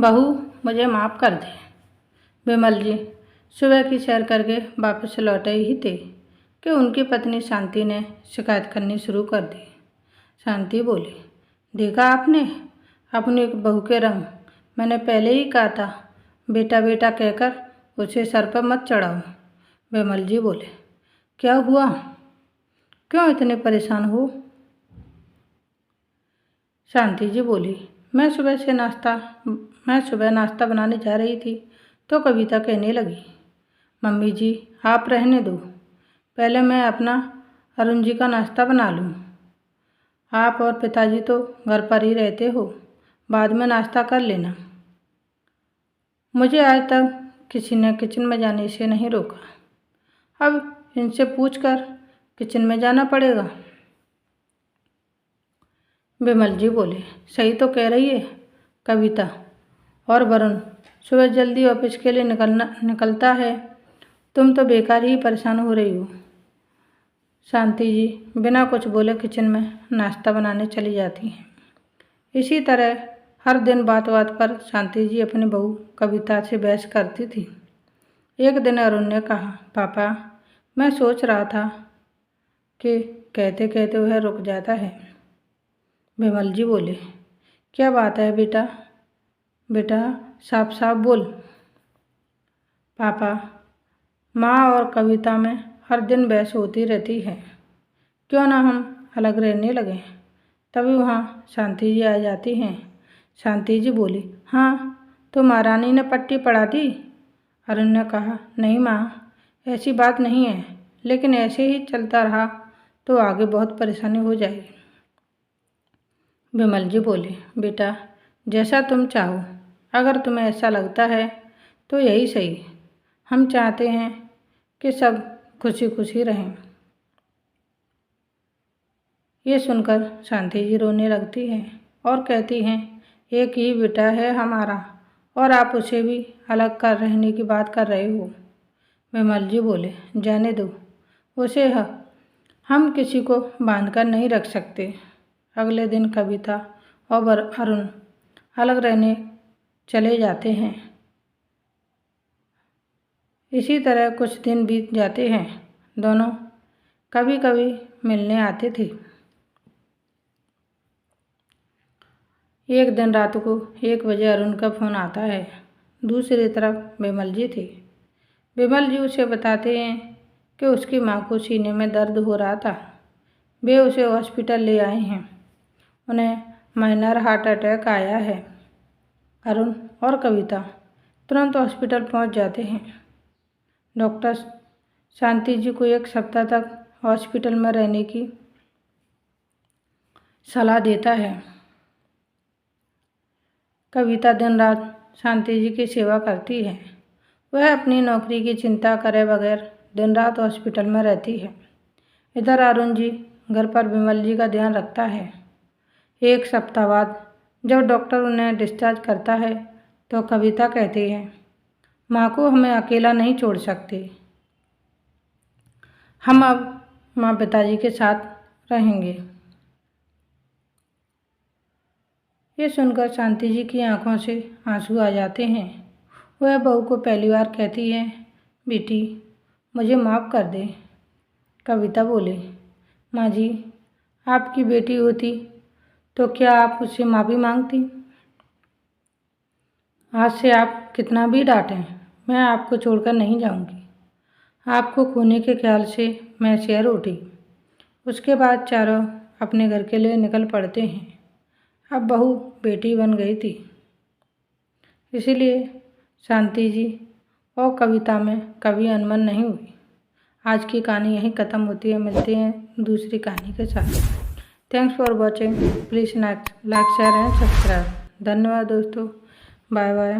बहू मुझे माफ़ कर दे। विमल जी सुबह की सैर करके वापस लौटे ही थे कि उनकी पत्नी शांति ने शिकायत करनी शुरू कर दी। शांति बोली, देखा आपने अपनी बहू के रंग। मैंने पहले ही कहा था बेटा बेटा कहकर उसे सर पर मत चढ़ाओ। विमल जी बोले, क्या हुआ, क्यों इतने परेशान हो? शांति जी बोली, मैं सुबह नाश्ता बनाने जा रही थी तो कविता कहने लगी, मम्मी जी आप रहने दो, पहले मैं अपना अरुण जी का नाश्ता बना लूँ। आप और पिताजी तो घर पर ही रहते हो, बाद में नाश्ता कर लेना। मुझे आज तक किसी ने किचन में जाने से नहीं रोका, अब इनसे पूछकर किचन में जाना पड़ेगा। विमल जी बोले, सही तो कह रही है कविता। और वरुण सुबह जल्दी ऑफिस के लिए निकलता है, तुम तो बेकार ही परेशान हो रही हो। शांति जी बिना कुछ बोले किचन में नाश्ता बनाने चली जाती हैं। इसी तरह हर दिन बात बात पर शांति जी अपनी बहू कविता से बहस करती थी। एक दिन अरुण ने कहा, पापा मैं सोच रहा था कि कहते कहते वह रुक जाता है। विमल जी बोले, क्या बात है बेटा? बेटा साफ साफ बोल। पापा माँ और कविता में हर दिन बहस होती रहती है, क्यों ना हम अलग रहने लगें। तभी वहाँ शांति जी आ जाती हैं। शांति जी बोली, हाँ तो महारानी ने पट्टी पढ़ा दी? अरुण ने कहा, नहीं माँ ऐसी बात नहीं है, लेकिन ऐसे ही चलता रहा तो आगे बहुत परेशानी हो जाएगी। विमल जी बोले, बेटा जैसा तुम चाहो, अगर तुम्हें ऐसा लगता है तो यही सही। हम चाहते हैं कि सब खुशी खुशी रहें। ये सुनकर शांति जी रोने लगती हैं और कहती हैं, एक ही बेटा है हमारा और आप उसे भी अलग कर रहने की बात कर रहे हो। विमल जी बोले, जाने दो, उसे हम किसी को बांध कर नहीं रख सकते। अगले दिन कविता और अरुण अलग रहने चले जाते हैं। इसी तरह कुछ दिन बीत जाते हैं। दोनों कभी कभी मिलने आते थे। एक दिन रात को 1 बजे अरुण का फ़ोन आता है। दूसरी तरफ विमल जी थी। विमल जी उसे बताते हैं कि उसकी माँ को सीने में दर्द हो रहा था। वे उसे हॉस्पिटल ले आए हैं, उन्हें माइनर हार्ट अटैक आया है। अरुण और कविता तुरंत हॉस्पिटल पहुंच जाते हैं। डॉक्टर शांति जी को 1 सप्ताह तक हॉस्पिटल में रहने की सलाह देता है। कविता दिन रात शांति जी की सेवा करती है। वह अपनी नौकरी की चिंता करे बगैर दिन रात हॉस्पिटल में रहती है। इधर अरुण जी घर पर विमल जी का ध्यान रखता है। 1 सप्ताह बाद जब डॉक्टर उन्हें डिस्चार्ज करता है तो कविता कहती है, माँ को हमें अकेला नहीं छोड़ सकते, हम अब माँ पिताजी के साथ रहेंगे। ये सुनकर शांति जी की आंखों से आंसू आ जाते हैं। वह बहू को पहली बार कहती है, बेटी मुझे माफ़ कर दे। कविता बोली, माँ जी आपकी बेटी होती तो क्या आप उससे माफ़ी मांगती? आज से आप कितना भी डांटें, मैं आपको छोड़कर नहीं जाऊंगी। आपको खोने के ख्याल से मैं शहर उठी। उसके बाद चारों अपने घर के लिए निकल पड़ते हैं। अब बहू बेटी बन गई थी, इसीलिए शांति जी और कविता में कभी अनबन नहीं हुई। आज की कहानी यहीं ख़त्म होती है। मिलते हैं दूसरी कहानी के साथ। Thanks for watching. Please like share and subscribe. धन्यवाद दोस्तों। Bye bye.